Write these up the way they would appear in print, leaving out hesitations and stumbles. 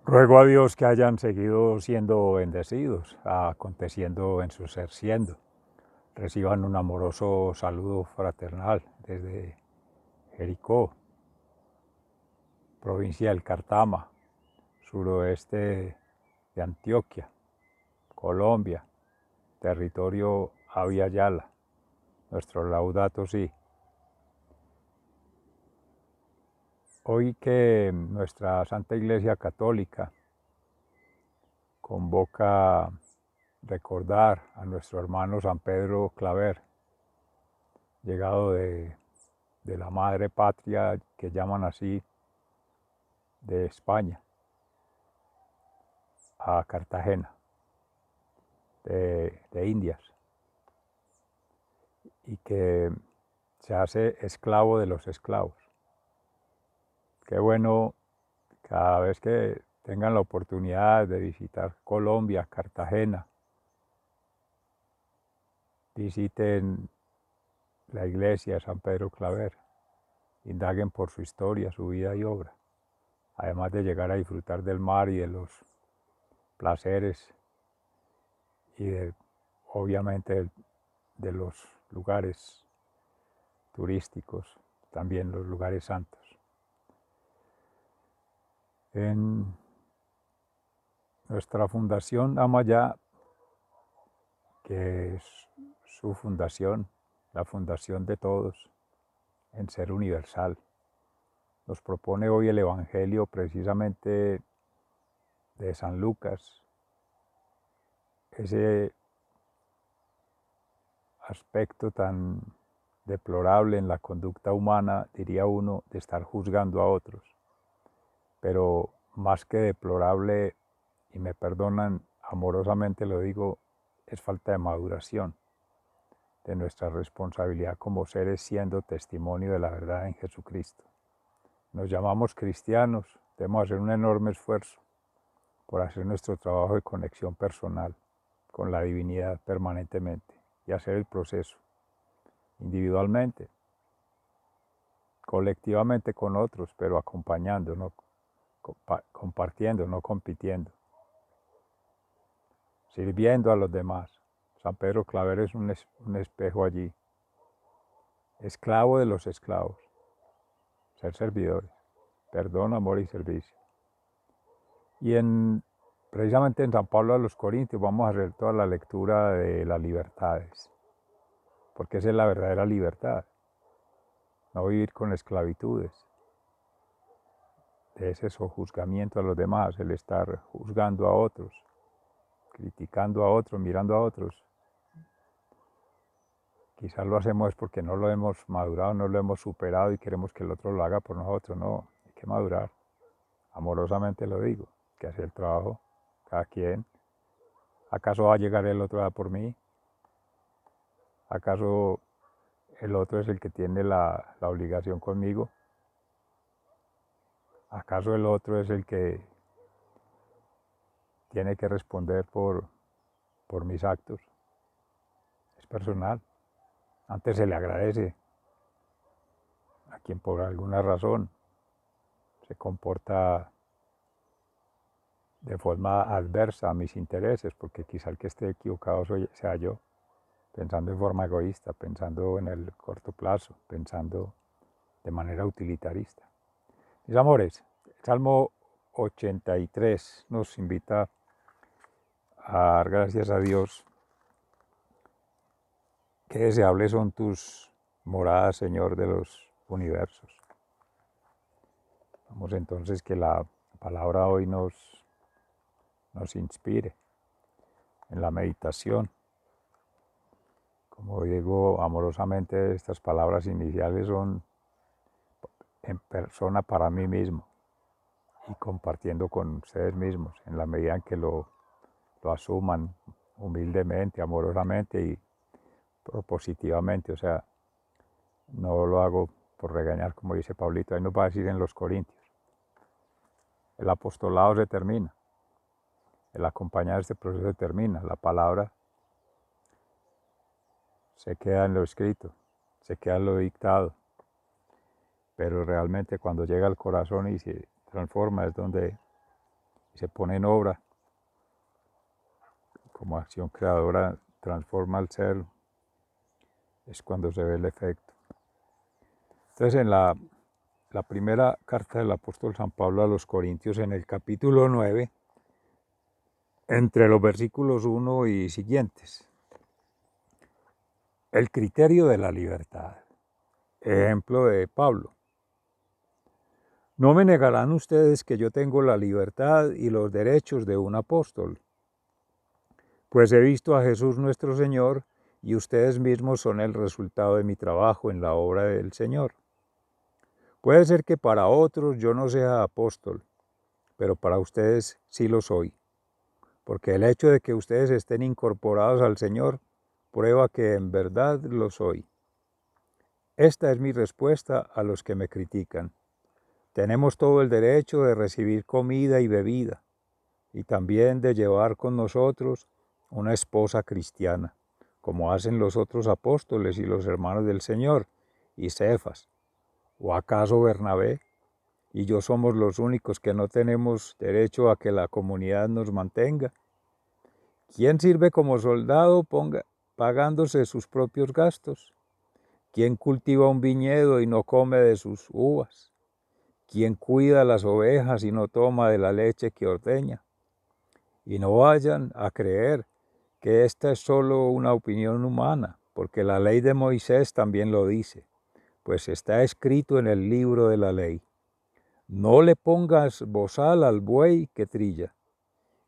Ruego a Dios que hayan seguido siendo bendecidos, aconteciendo en su ser siendo. Reciban un amoroso saludo fraternal desde Jericó, provincia del Cartama, suroeste de Antioquia, Colombia, territorio Abya Yala, nuestro Laudato Si. Hoy que nuestra Santa Iglesia Católica convoca a recordar a nuestro hermano San Pedro Claver, llegado de la madre patria que llaman así de España a Cartagena, de Indias, y que se hace esclavo de los esclavos. Qué bueno cada vez que tengan la oportunidad de visitar Colombia, Cartagena, visiten la iglesia de San Pedro Claver, indaguen por su historia, su vida y obra, además de llegar a disfrutar del mar y de los placeres y obviamente de los lugares turísticos, también los lugares santos. En nuestra fundación Amayá, que es su fundación, la fundación de todos en ser universal, nos propone hoy el Evangelio precisamente de San Lucas, ese aspecto tan deplorable en la conducta humana, diría uno, de estar juzgando a otros. Pero más que deplorable, y me perdonan, amorosamente lo digo, es falta de maduración de nuestra responsabilidad como seres siendo testimonio de la verdad en Jesucristo. Nos llamamos cristianos, debemos hacer un enorme esfuerzo por hacer nuestro trabajo de conexión personal con la divinidad permanentemente y hacer el proceso individualmente, colectivamente con otros, pero acompañando, no compartiendo, no compitiendo, sirviendo a los demás. San Pedro Claver es un espejo allí, esclavo de los esclavos, ser servidores, perdón, amor y servicio. Y precisamente en San Pablo a los Corintios vamos a hacer toda la lectura de las libertades, porque esa es la verdadera libertad, no vivir con esclavitudes, de ese sojuzgamiento a los demás, el estar juzgando a otros, criticando a otros, mirando a otros. Quizás lo hacemos porque no lo hemos madurado, no lo hemos superado y queremos que el otro lo haga por nosotros. No, hay que madurar. Amorosamente lo digo, que hacer el trabajo, cada quien. ¿Acaso va a llegar el otro a por mí? ¿Acaso el otro es el que tiene la obligación conmigo? ¿Acaso el otro es el que tiene que responder por mis actos? Es personal. Antes se le agradece a quien por alguna razón se comporta de forma adversa a mis intereses, porque quizá el que esté equivocado sea yo, pensando en forma egoísta, pensando en el corto plazo, pensando de manera utilitarista. Mis amores, el Salmo 83 nos invita a dar gracias a Dios. Qué deseables son tus moradas, Señor de los universos. Vamos entonces que la palabra hoy nos inspire en la meditación. Como digo amorosamente, estas palabras iniciales son en persona para mí mismo y compartiendo con ustedes mismos en la medida en que lo asuman humildemente, amorosamente y propositivamente. O sea, no lo hago por regañar, como dice Pablito. Ahí nos va a decir en los Corintios. El apostolado se termina, el acompañar este proceso se termina, la palabra se queda en lo escrito, se queda en lo dictado, pero realmente cuando llega al corazón y se transforma es donde y se pone en obra como acción creadora, transforma al ser, es cuando se ve el efecto. Entonces, en la primera carta del apóstol San Pablo a los Corintios, en el capítulo 9, entre los versículos 1 y siguientes, el criterio de la libertad. Ejemplo de Pablo. No me negarán ustedes que yo tengo la libertad y los derechos de un apóstol, pues he visto a Jesús nuestro Señor y ustedes mismos son el resultado de mi trabajo en la obra del Señor. Puede ser que para otros yo no sea apóstol, pero para ustedes sí lo soy, porque el hecho de que ustedes estén incorporados al Señor prueba que en verdad lo soy. Esta es mi respuesta a los que me critican. Tenemos todo el derecho de recibir comida y bebida, y también de llevar con nosotros una esposa cristiana, como hacen los otros apóstoles y los hermanos del Señor, y Cefas. ¿O acaso Bernabé y yo somos los únicos que no tenemos derecho a que la comunidad nos mantenga? ¿Quién sirve como soldado pagándose sus propios gastos? ¿Quién cultiva un viñedo y no come de sus uvas? ¿Quién cuida las ovejas y no toma de la leche que ordeña? Y no vayan a creer que esta es solo una opinión humana, porque la ley de Moisés también lo dice, pues está escrito en el libro de la ley. No le pongas bozal al buey que trilla.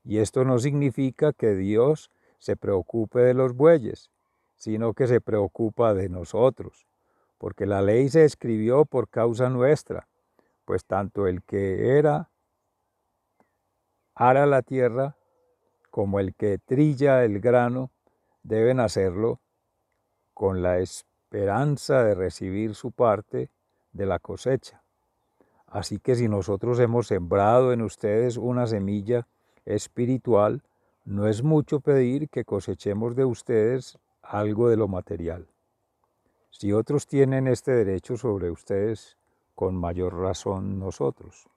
Y esto no significa que Dios se preocupe de los bueyes, sino que se preocupa de nosotros, porque la ley se escribió por causa nuestra, pues tanto el que ara la tierra como el que trilla el grano deben hacerlo con la esperanza de recibir su parte de la cosecha. Así que si nosotros hemos sembrado en ustedes una semilla espiritual, no es mucho pedir que cosechemos de ustedes algo de lo material. Si otros tienen este derecho sobre ustedes, con mayor razón nosotros.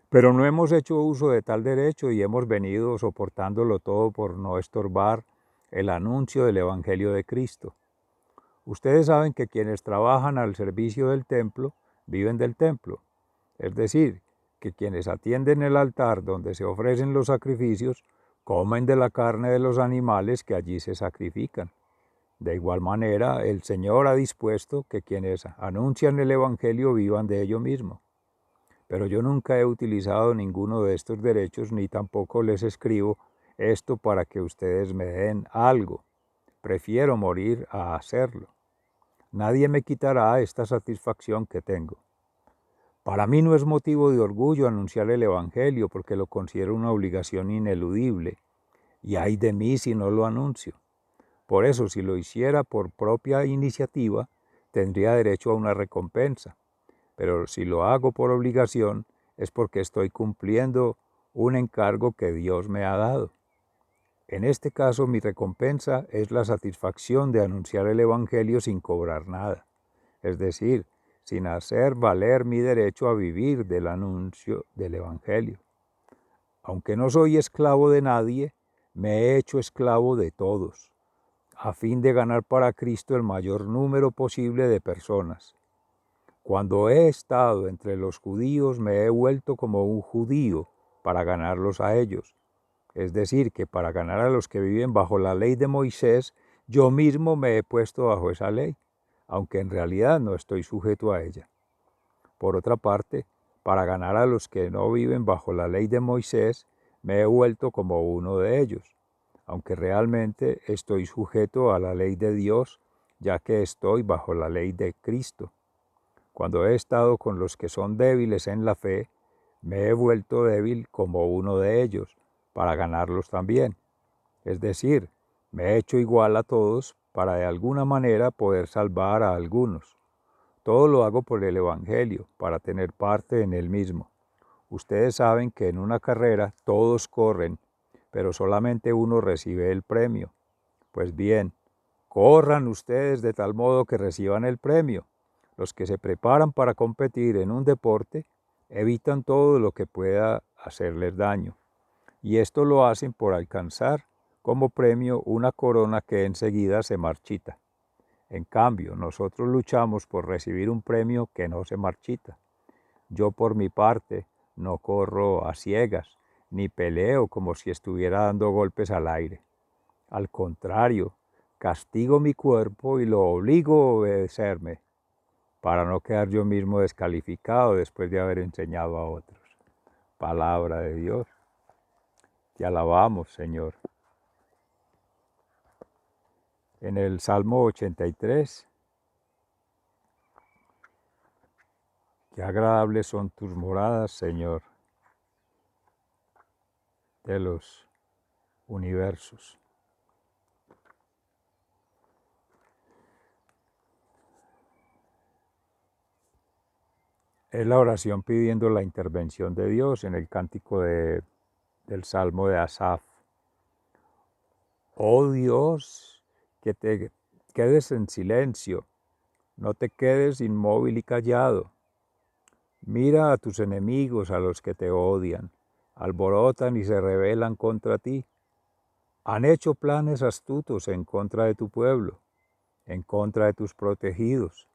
Pero no hemos hecho uso de tal derecho y hemos venido soportándolo todo por no estorbar el anuncio del Evangelio de Cristo. Ustedes saben que quienes trabajan al servicio del templo viven del templo, es decir, que quienes atienden el altar donde se ofrecen los sacrificios comen de la carne de los animales que allí se sacrifican. De igual manera, el Señor ha dispuesto que quienes anuncian el Evangelio vivan de ello mismo. Pero yo nunca he utilizado ninguno de estos derechos ni tampoco les escribo esto para que ustedes me den algo. Prefiero morir a hacerlo. Nadie me quitará esta satisfacción que tengo. Para mí no es motivo de orgullo anunciar el Evangelio porque lo considero una obligación ineludible, y ay de mí si no lo anuncio. Por eso, si lo hiciera por propia iniciativa, tendría derecho a una recompensa, pero si lo hago por obligación es porque estoy cumpliendo un encargo que Dios me ha dado. En este caso, mi recompensa es la satisfacción de anunciar el Evangelio sin cobrar nada, es decir, sin hacer valer mi derecho a vivir del anuncio del Evangelio. Aunque no soy esclavo de nadie, me he hecho esclavo de todos, a fin de ganar para Cristo el mayor número posible de personas. Cuando he estado entre los judíos, me he vuelto como un judío para ganarlos a ellos. Es decir, que para ganar a los que viven bajo la ley de Moisés, yo mismo me he puesto bajo esa ley, aunque en realidad no estoy sujeto a ella. Por otra parte, para ganar a los que no viven bajo la ley de Moisés, me he vuelto como uno de ellos, aunque realmente estoy sujeto a la ley de Dios, ya que estoy bajo la ley de Cristo. Cuando he estado con los que son débiles en la fe, me he vuelto débil como uno de ellos, para ganarlos también. Es decir, me he hecho igual a todos para de alguna manera poder salvar a algunos. Todo lo hago por el Evangelio, para tener parte en él mismo. Ustedes saben que en una carrera todos corren, pero solamente uno recibe el premio. Pues bien, corran ustedes de tal modo que reciban el premio. Los que se preparan para competir en un deporte evitan todo lo que pueda hacerles daño. Y esto lo hacen por alcanzar como premio una corona que enseguida se marchita. En cambio, nosotros luchamos por recibir un premio que no se marchita. Yo por mi parte no corro a ciegas, ni peleo como si estuviera dando golpes al aire. Al contrario, castigo mi cuerpo y lo obligo a obedecerme, para no quedar yo mismo descalificado después de haber enseñado a otros. Palabra de Dios. Te alabamos, Señor. En el Salmo 83, qué agradables son tus moradas, Señor, de los universos. Es la oración pidiendo la intervención de Dios en el cántico del Salmo de Asaf. Oh Dios, que te quedes en silencio, no te quedes inmóvil y callado. Mira a tus enemigos, a los que te odian, alborotan y se rebelan contra ti. Han hecho planes astutos en contra de tu pueblo, en contra de tus protegidos.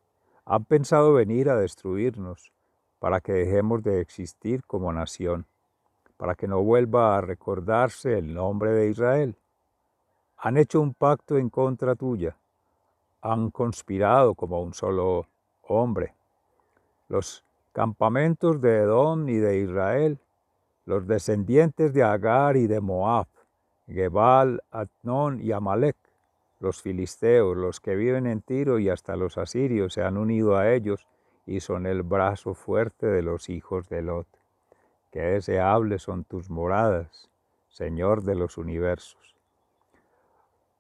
Han pensado venir a destruirnos, para que dejemos de existir como nación, para que no vuelva a recordarse el nombre de Israel. Han hecho un pacto en contra tuya, han conspirado como un solo hombre. Los campamentos de Edom y de Israel, los descendientes de Agar y de Moab, Gebal, Adnón y Amalek, los filisteos, los que viven en Tiro y hasta los asirios se han unido a ellos y son el brazo fuerte de los hijos de Lot. Qué deseables son tus moradas, Señor de los universos.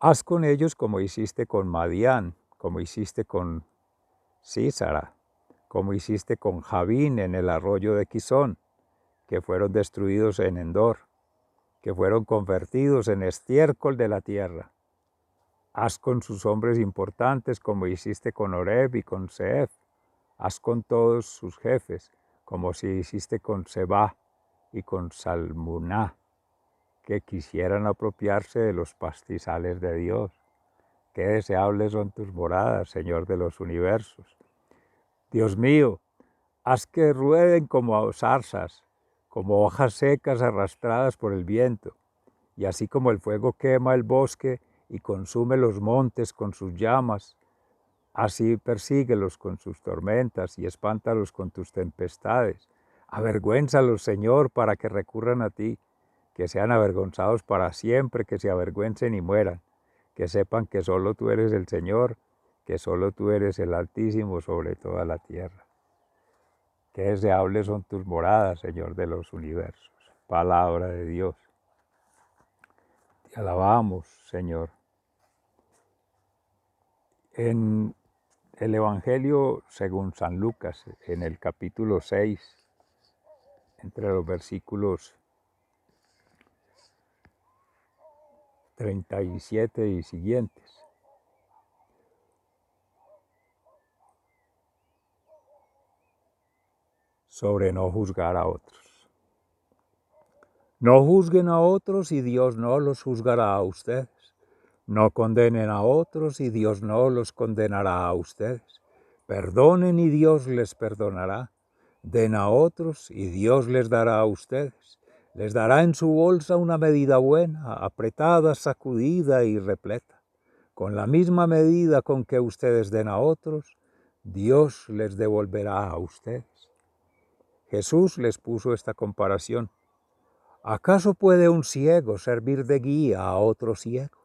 Haz con ellos como hiciste con Madián, como hiciste con Sísara, como hiciste con Javín en el arroyo de Quizón, que fueron destruidos en Endor, que fueron convertidos en estiércol de la tierra. Haz con sus hombres importantes como hiciste con Oreb y con Sehef. Haz con todos sus jefes como si hiciste con Seba y con Salmuná, que quisieran apropiarse de los pastizales de Dios. Qué deseables son tus moradas, Señor de los universos. Dios mío, haz que rueden como zarzas, como hojas secas arrastradas por el viento, y así como el fuego quema el bosque y consume los montes con sus llamas, así persíguelos con sus tormentas y espántalos con tus tempestades. Avergüénzalos, Señor, para que recurran a ti, que sean avergonzados para siempre, que se avergüencen y mueran, que sepan que solo tú eres el Señor, que solo tú eres el Altísimo sobre toda la tierra. Qué deseables son tus moradas, Señor de los universos. Palabra de Dios. Te alabamos, Señor. En el Evangelio según San Lucas, en el capítulo 6, entre los versículos 37 y siguientes, sobre no juzgar a otros. No juzguen a otros y Dios no los juzgará a ustedes. No condenen a otros y Dios no los condenará a ustedes. Perdonen y Dios les perdonará. Den a otros y Dios les dará a ustedes. Les dará en su bolsa una medida buena, apretada, sacudida y repleta. Con la misma medida con que ustedes den a otros, Dios les devolverá a ustedes. Jesús les puso esta comparación. ¿Acaso puede un ciego servir de guía a otro ciego?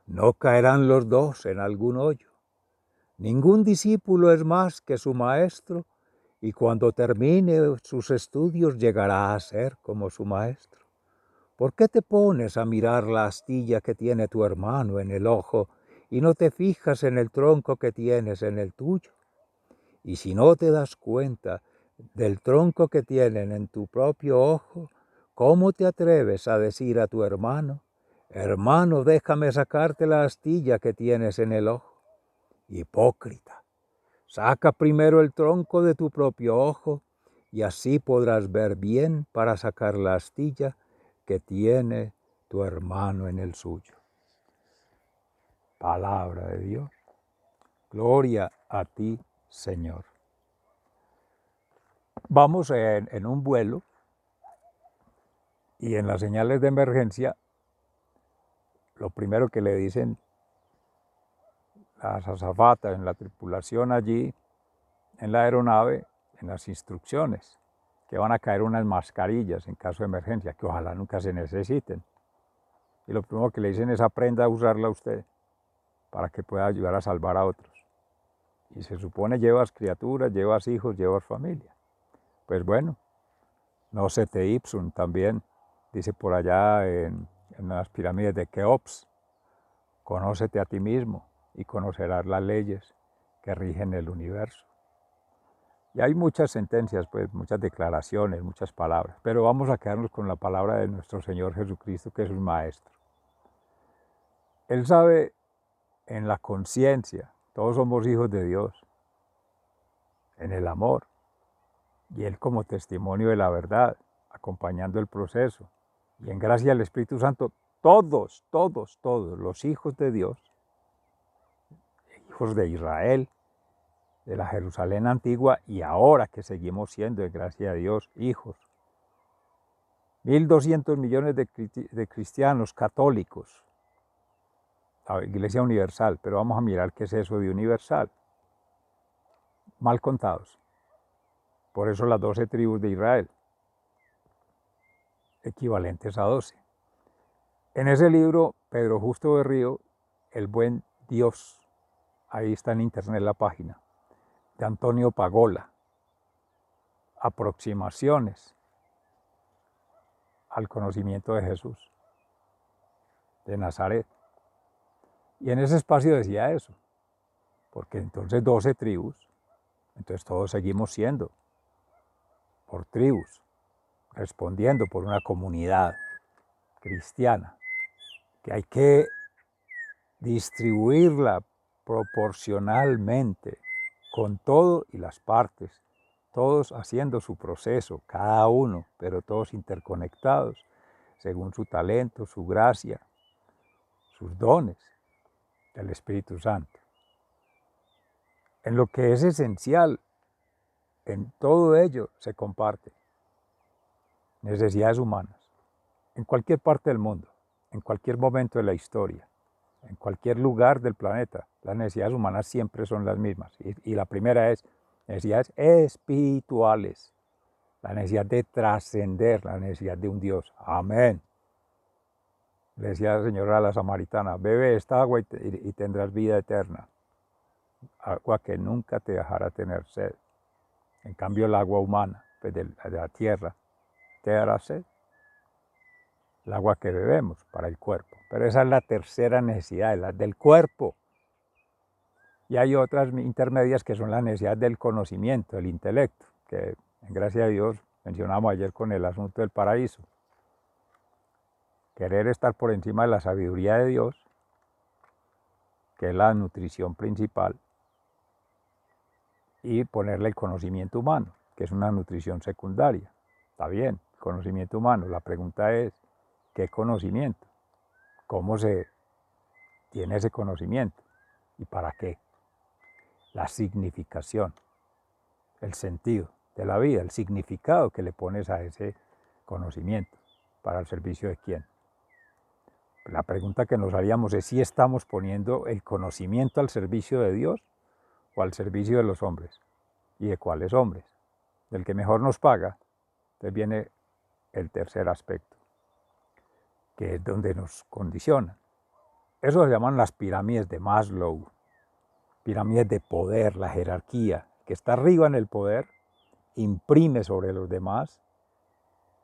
¿No caerán los dos en algún hoyo? Ningún discípulo es más que su maestro, y cuando termine sus estudios llegará a ser como su maestro. ¿Por qué te pones a mirar la astilla que tiene tu hermano en el ojo y no te fijas en el tronco que tienes en el tuyo? Y si no te das cuenta del tronco que tienen en tu propio ojo, ¿cómo te atreves a decir a tu hermano, hermano, déjame sacarte la astilla que tienes en el ojo? Hipócrita, saca primero el tronco de tu propio ojo, y así podrás ver bien para sacar la astilla que tiene tu hermano en el suyo. Palabra de Dios. Gloria a ti, Señor. Vamos en un vuelo y en las señales de emergencia, lo primero que le dicen las azafatas en la tripulación allí, en la aeronave, en las instrucciones, que van a caer unas mascarillas en caso de emergencia, que ojalá nunca se necesiten. Y lo primero que le dicen es aprenda a usarla usted para que pueda ayudar a salvar a otros. Y se supone llevas criaturas, llevas hijos, llevas familia. Pues bueno, nocete ipsum también, dice por allá en las pirámides de Keops, conócete a ti mismo y conocerás las leyes que rigen el universo. Y hay muchas sentencias, pues, muchas declaraciones, muchas palabras, pero vamos a quedarnos con la palabra de nuestro Señor Jesucristo, que es un maestro. Él sabe en la conciencia, todos somos hijos de Dios, en el amor, y Él como testimonio de la verdad, acompañando el proceso, y en gracia del Espíritu Santo, todos los hijos de Dios, hijos de Israel, de la Jerusalén antigua, y ahora que seguimos siendo, de gracia a Dios, hijos. 1.200 millones de cristianos católicos, la Iglesia Universal, pero vamos a mirar qué es eso de universal. Mal contados. Por eso las 12 tribus de Israel, equivalentes a 12. En ese libro, Pedro Justo Berrío, El Buen Dios, ahí está en internet la página, de Antonio Pagola, aproximaciones al conocimiento de Jesús, de Nazaret. Y en ese espacio decía eso, porque entonces 12 tribus, entonces todos seguimos siendo por tribus, respondiendo por una comunidad cristiana, que hay que distribuirla proporcionalmente con todo y las partes, todos haciendo su proceso, cada uno, pero todos interconectados, según su talento, su gracia, sus dones del Espíritu Santo. En lo que es esencial, en todo ello se comparte. Necesidades humanas, en cualquier parte del mundo, en cualquier momento de la historia, en cualquier lugar del planeta, las necesidades humanas siempre son las mismas. Y la primera es necesidades espirituales, la necesidad de trascender, la necesidad de un Dios. Amén. Le decía la señora a la samaritana, bebe esta agua y tendrás vida eterna, agua que nunca te dejará tener sed. En cambio el agua humana, pues de la tierra, te dará sed. El agua que bebemos para el cuerpo. Pero esa es la tercera necesidad, la del cuerpo. Y hay otras intermedias que son las necesidades del conocimiento, del intelecto, que en gracia de Dios mencionamos ayer con el asunto del paraíso. Querer estar por encima de la sabiduría de Dios, que es la nutrición principal, y ponerle el conocimiento humano, que es una nutrición secundaria. Está bien, conocimiento humano. La pregunta es, ¿qué conocimiento? ¿Cómo se tiene ese conocimiento? ¿Y para qué? La significación, el sentido de la vida, el significado que le pones a ese conocimiento, para el servicio de quién. La pregunta que nos haríamos es si estamos poniendo el conocimiento al servicio de Dios o al servicio de los hombres. ¿Y de cuáles hombres? Del que mejor nos paga. Entonces viene el tercer aspecto, que es donde nos condicionan. Eso se llaman las pirámides de Maslow, pirámides de poder, la jerarquía, que está arriba en el poder, imprime sobre los demás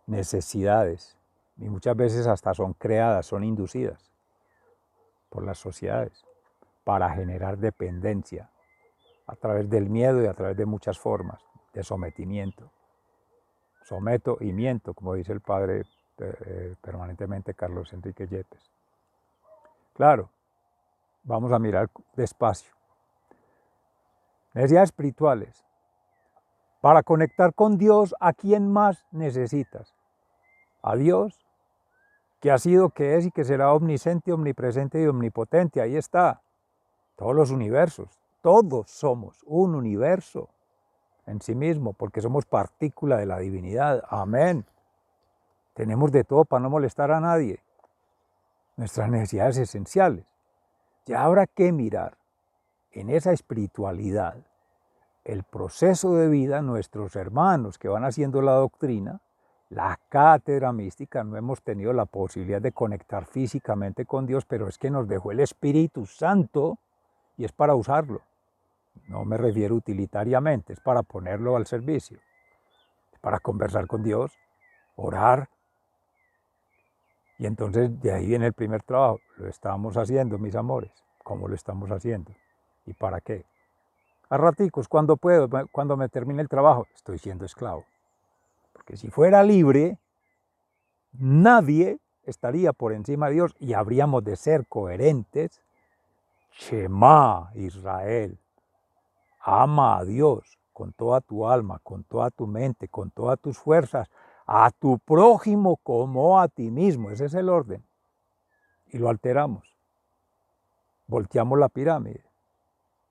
necesidades, y muchas veces hasta son creadas, son inducidas por las sociedades para generar dependencia a través del miedo y a través de muchas formas de sometimiento. Someto y miento, como dice el padre permanentemente Carlos Enrique Yepes. Claro, vamos a mirar despacio. Necesidades espirituales. Para conectar con Dios, ¿a quién más necesitas? A Dios, que ha sido, que es y que será omnisciente, omnipresente y omnipotente. Ahí está. Todos los universos. Todos somos un universo en sí mismo, porque somos partícula de la divinidad. Amén. Tenemos de todo para no molestar a nadie. Nuestras necesidades esenciales. Ya habrá que mirar en esa espiritualidad el proceso de vida, nuestros hermanos que van haciendo la doctrina, la cátedra mística, no hemos tenido la posibilidad de conectar físicamente con Dios, pero es que nos dejó el Espíritu Santo y es para usarlo. No me refiero utilitariamente, es para ponerlo al servicio, es para conversar con Dios, orar. Y entonces de ahí viene el primer trabajo. Lo estamos haciendo, mis amores. ¿Cómo lo estamos haciendo? ¿Y para qué? A raticos, cuando puedo, cuando me termine el trabajo, estoy siendo esclavo. Porque si fuera libre, nadie estaría por encima de Dios y habríamos de ser coherentes. Shema, Israel, ama a Dios con toda tu alma, con toda tu mente, con todas tus fuerzas, a tu prójimo como a ti mismo. Ese es el orden. Y lo alteramos. Volteamos la pirámide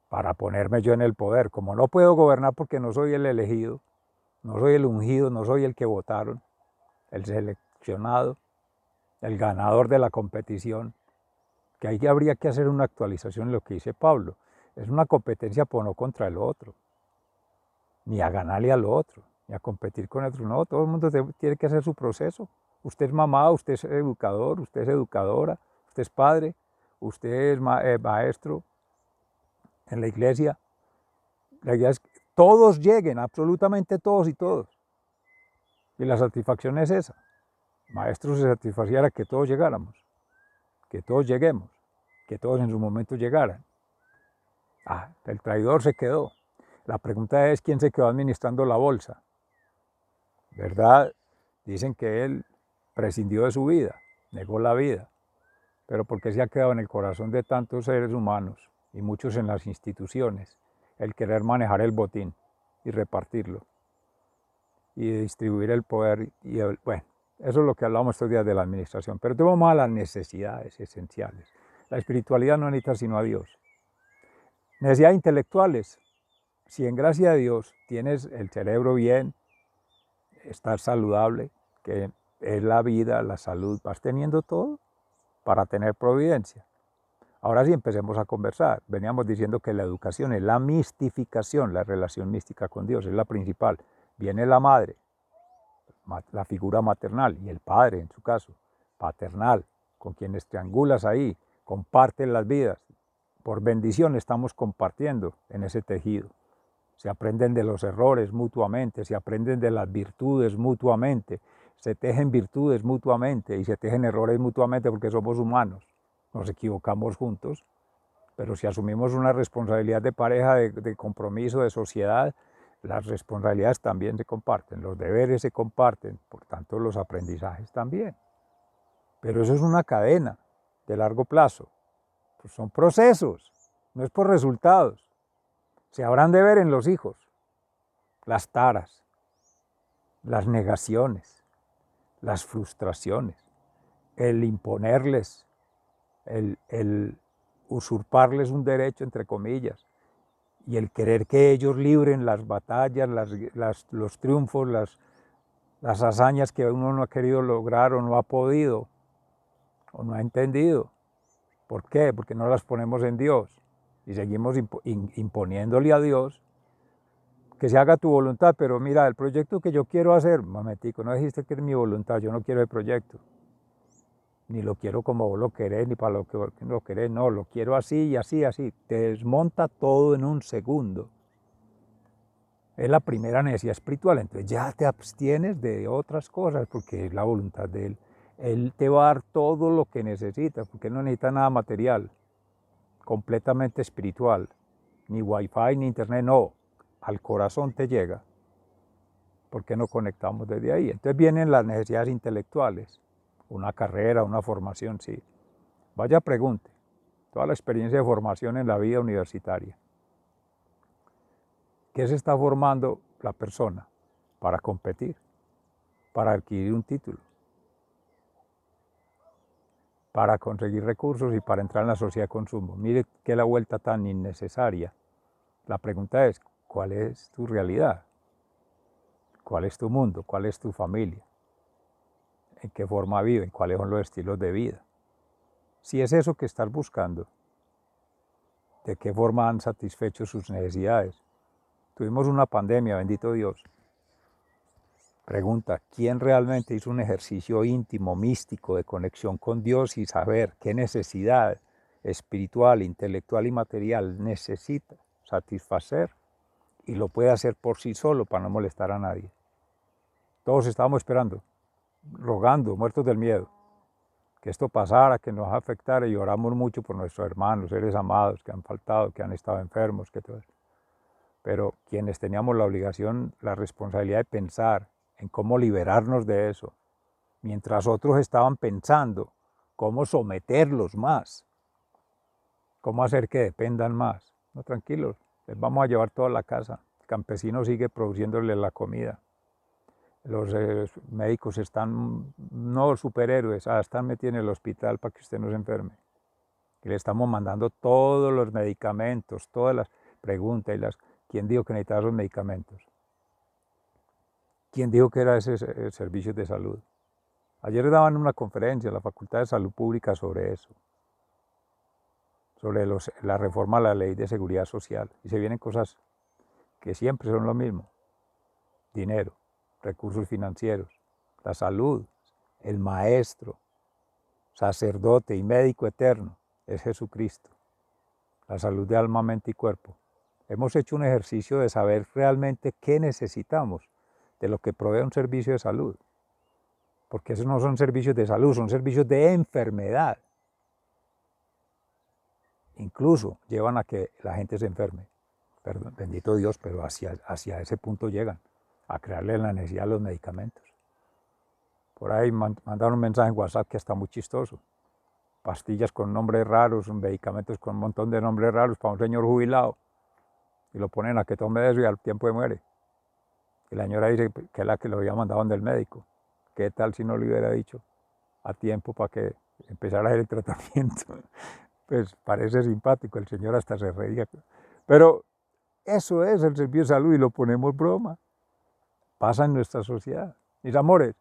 para ponerme yo en el poder. Como no puedo gobernar porque no soy el elegido, no soy el ungido, no soy el que votaron, el seleccionado, el ganador de la competición, que ahí habría que hacer una actualización en lo que dice Pablo. Es una competencia por no contra el otro, ni a ganarle al otro, ni a competir con el otro. No, todo el mundo tiene que hacer su proceso. Usted es mamá, usted es educador, usted es educadora, usted es padre, usted es maestro en la iglesia. La idea es que todos lleguen, absolutamente todos y todos. Y la satisfacción es esa. Maestro se satisfaciera que todos llegáramos, que todos lleguemos, que todos en su momento llegaran. Ah, el traidor se quedó. La pregunta es quién se quedó administrando la bolsa. ¿Verdad? Dicen que él prescindió de su vida, negó la vida, pero porque se ha quedado en el corazón de tantos seres humanos y muchos en las instituciones, el querer manejar el botín y repartirlo y distribuir el poder. Bueno, eso es lo que hablamos estos días de la administración, pero vamos a las necesidades esenciales. La espiritualidad no necesita sino a Dios. Necesidades intelectuales. Si en gracia de Dios tienes el cerebro bien, estás saludable, que es la vida, la salud, vas teniendo todo para tener providencia. Ahora sí empecemos a conversar. Veníamos diciendo que la educación es la mistificación, la relación mística con Dios, es la principal. Viene la madre, la figura maternal, y el padre, en su caso, paternal, con quienes triangulas ahí, comparten las vidas. Por bendición estamos compartiendo en ese tejido. Se aprenden de los errores mutuamente, se aprenden de las virtudes mutuamente, se tejen virtudes mutuamente y se tejen errores mutuamente porque somos humanos. Nos equivocamos juntos, pero si asumimos una responsabilidad de pareja, de compromiso, de sociedad, las responsabilidades también se comparten, los deberes se comparten, por tanto los aprendizajes también. Pero eso es una cadena de largo plazo, pues son procesos, no es por resultados. Se habrán de ver en los hijos las taras, las negaciones, las frustraciones, el imponerles, el usurparles un derecho, entre comillas, y el querer que ellos libren las batallas, los triunfos, las hazañas que uno no ha querido lograr o no ha podido o no ha entendido. ¿Por qué? Porque no las ponemos en Dios y seguimos imponiéndole a Dios que se haga tu voluntad, pero mira, el proyecto que yo quiero hacer, momentico, no dijiste que es mi voluntad, yo no quiero el proyecto, ni lo quiero como vos lo querés, ni para lo que vos lo querés, no, lo quiero así y así, así, te desmonta todo en un segundo. Es la primera necesidad espiritual, entonces ya te abstienes de otras cosas porque es la voluntad de Él. Él te va a dar todo lo que necesitas, porque Él no necesita nada material, completamente espiritual, ni wifi, ni internet, no, al corazón te llega. ¿Por qué no conectamos desde ahí? Entonces vienen las necesidades intelectuales, una carrera, una formación, sí. Vaya pregunte, toda la experiencia de formación en la vida universitaria. ¿Qué se está formando la persona para competir, para adquirir un título, para conseguir recursos y para entrar en la sociedad de consumo. Mire qué la vuelta tan innecesaria. La pregunta es, ¿cuál es tu realidad? ¿Cuál es tu mundo? ¿Cuál es tu familia? ¿En qué forma viven? ¿Cuáles son los estilos de vida? Si es eso que estás buscando, ¿de qué forma han satisfecho sus necesidades? Tuvimos una pandemia, bendito Dios. Pregunta, ¿quién realmente hizo un ejercicio íntimo, místico, de conexión con Dios y saber qué necesidad espiritual, intelectual y material necesita satisfacer y lo puede hacer por sí solo para no molestar a nadie? Todos estábamos esperando, rogando, muertos del miedo, que esto pasara, que nos afectara, y oramos mucho por nuestros hermanos, seres amados que han faltado, que han estado enfermos, que todo eso. Pero quienes teníamos la obligación, la responsabilidad de pensar en cómo liberarnos de eso, mientras otros estaban pensando cómo someterlos más, cómo hacer que dependan más. No, tranquilos, les vamos a llevar toda la casa. El campesino sigue produciéndole la comida. Los médicos están, no superhéroes, están metidos en el hospital para que usted no se enferme. Y le estamos mandando todos los medicamentos, todas las preguntas y las... ¿Quién dijo que necesitaba esos medicamentos? ¿Quién dijo que era ese servicio de salud? Ayer daban una conferencia en la Facultad de Salud Pública sobre eso, sobre la reforma a la Ley de Seguridad Social. Y se vienen cosas que siempre son lo mismo. Dinero, recursos financieros, la salud, el maestro, sacerdote y médico eterno es Jesucristo. La salud de alma, mente y cuerpo. Hemos hecho un ejercicio de saber realmente qué necesitamos de lo que provee un servicio de salud. Porque esos no son servicios de salud, son servicios de enfermedad. Incluso llevan a que la gente se enferme. Perdón, bendito Dios, pero hacia ese punto llegan, a crearle la necesidad de los medicamentos. Por ahí mandaron un mensaje en WhatsApp que está muy chistoso. Pastillas con nombres raros, medicamentos con un montón de nombres raros para un señor jubilado. Y lo ponen a que tome eso y al tiempo muere. Y la señora dice que es la que lo había mandado del médico. ¿Qué tal si no le hubiera dicho a tiempo para que empezara a hacer el tratamiento? Pues parece simpático, el señor hasta se reía. Pero eso es el servicio de salud y lo ponemos broma. Pasa en nuestra sociedad. Mis amores,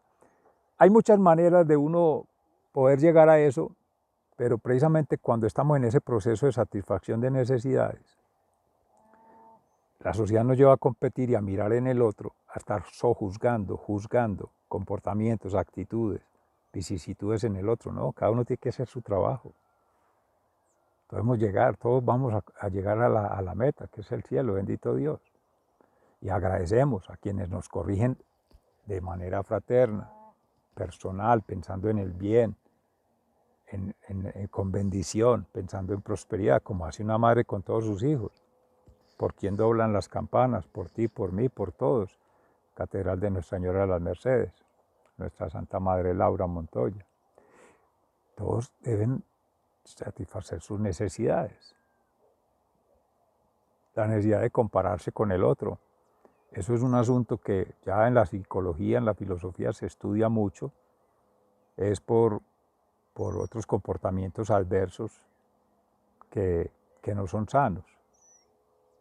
hay muchas maneras de uno poder llegar a eso, pero precisamente cuando estamos en ese proceso de satisfacción de necesidades, la sociedad nos lleva a competir y a mirar en el otro, a estar sojuzgando, juzgando comportamientos, actitudes, vicisitudes en el otro. No, cada uno tiene que hacer su trabajo. Podemos llegar, todos vamos a llegar a la meta, que es el cielo, bendito Dios. Y agradecemos a quienes nos corrigen de manera fraterna, personal, pensando en el bien, con bendición, pensando en prosperidad, como hace una madre con todos sus hijos. ¿Por quién doblan las campanas? Por ti, por mí, por todos. Catedral de Nuestra Señora de las Mercedes, nuestra Santa Madre Laura Montoya. Todos deben satisfacer sus necesidades. La necesidad de compararse con el otro. Eso es un asunto que ya en la psicología, en la filosofía se estudia mucho. Es por otros comportamientos adversos que no son sanos.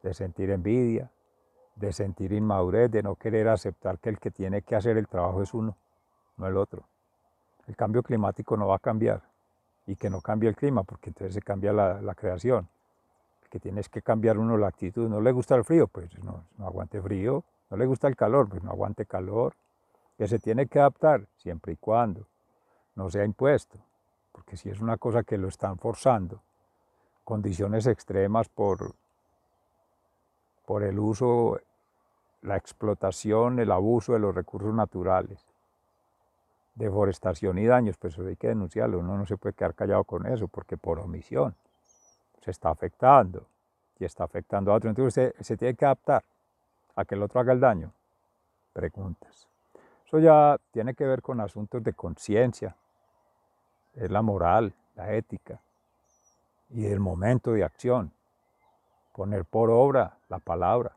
De sentir envidia, de sentir inmadurez, de no querer aceptar que el que tiene que hacer el trabajo es uno, no el otro. El cambio climático no va a cambiar, y que no cambie el clima, porque entonces se cambia la creación. Que tienes que cambiar uno la actitud. ¿No le gusta el frío? Pues no aguante frío. ¿No le gusta el calor? Pues no aguante calor. Que se tiene que adaptar siempre y cuando no sea impuesto, porque si es una cosa que lo están forzando, condiciones extremas por el uso, la explotación, el abuso de los recursos naturales, deforestación y daños, pues eso hay que denunciarlo. Uno no se puede quedar callado con eso, porque por omisión se está afectando y está afectando a otro. Entonces usted se tiene que adaptar a que el otro haga el daño. Preguntas. Eso ya tiene que ver con asuntos de conciencia, es la moral, la ética y el momento de acción. Poner por obra la palabra.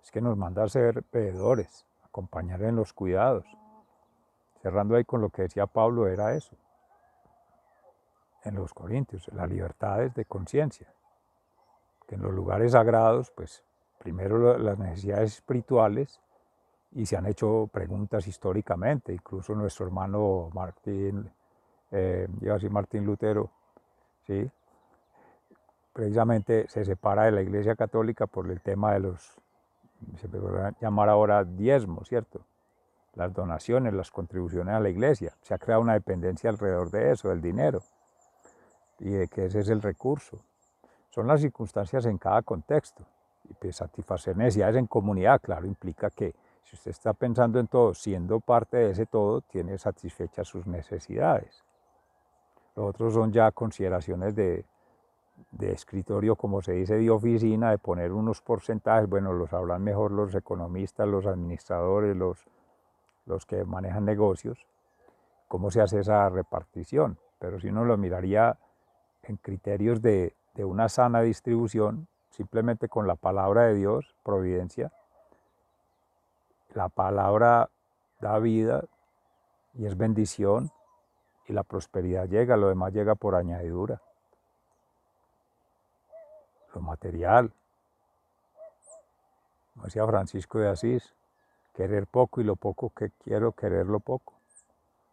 es que nos manda a ser veedores, acompañar en los cuidados. Cerrando ahí con lo que decía Pablo, era eso, en los Corintios, la libertad es de conciencia, que en los lugares sagrados, pues primero las necesidades espirituales, y se han hecho preguntas históricamente, incluso nuestro hermano Martín, iba a decir Martín Lutero, ¿sí? Precisamente se separa de la Iglesia Católica por el tema de los, se puede llamar ahora diezmos, ¿cierto? Las donaciones, las contribuciones a la Iglesia. Se ha creado una dependencia alrededor de eso, del dinero, y de que ese es el recurso. Son las circunstancias en cada contexto. Y pues satisfacer necesidades en comunidad, claro, implica que si usted está pensando en todo, siendo parte de ese todo, tiene satisfechas sus necesidades. Los otros son ya consideraciones de escritorio, como se dice, de oficina, de poner unos porcentajes. Bueno, los hablan mejor los economistas, los administradores, los que manejan negocios, cómo se hace esa repartición. Pero si uno lo miraría en criterios de una sana distribución, simplemente con la palabra de Dios, providencia, la palabra da vida y es bendición, y la prosperidad llega, lo demás llega por añadidura. Lo material, como decía Francisco de Asís, querer poco y lo poco que quiero, quererlo poco.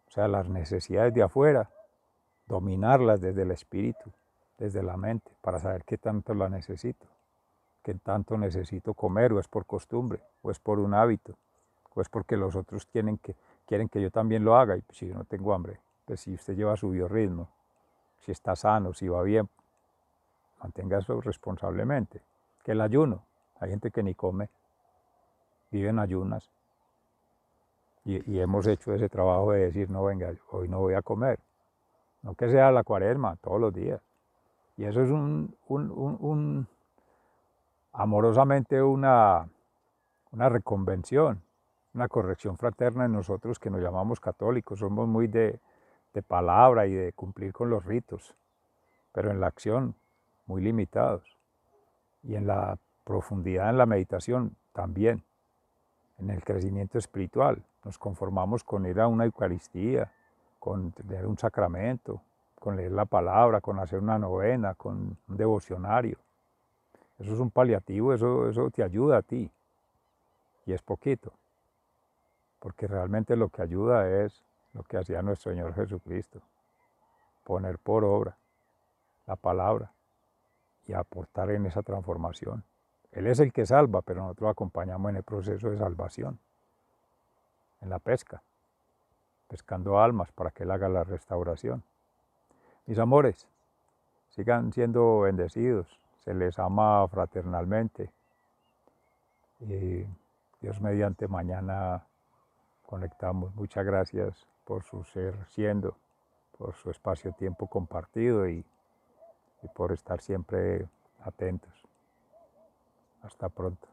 O sea, las necesidades de afuera, dominarlas desde el espíritu, desde la mente, para saber qué tanto la necesito, qué tanto necesito comer, o es por costumbre, o es por un hábito, o es porque los otros quieren que yo también lo haga, y pues si yo no tengo hambre, pues si usted lleva su biorritmo, si está sano, si va bien, mantenga eso responsablemente. Que el ayuno, hay gente que ni come, vive en ayunas, y hemos hecho ese trabajo de decir, no, venga, hoy no voy a comer, no que sea la cuaresma, todos los días. Y eso es amorosamente una reconvención, una corrección fraterna en nosotros que nos llamamos católicos. Somos muy de palabra y de cumplir con los ritos, pero en la acción muy limitados. Y en la profundidad en la meditación también, en el crecimiento espiritual. Nos conformamos con ir a una Eucaristía, con tener un sacramento, con leer la palabra, con hacer una novena, con un devocionario. Eso es un paliativo, eso te ayuda a ti. Y es poquito, porque realmente lo que ayuda es lo que hacía nuestro Señor Jesucristo, poner por obra la palabra y aportar en esa transformación. Él es el que salva, pero nosotros acompañamos en el proceso de salvación, en la pesca, pescando almas para que Él haga la restauración. Mis amores, sigan siendo bendecidos, se les ama fraternalmente, y Dios mediante mañana conectamos. Muchas gracias por su ser siendo, por su espacio-tiempo compartido, y por estar siempre atentos. Hasta pronto.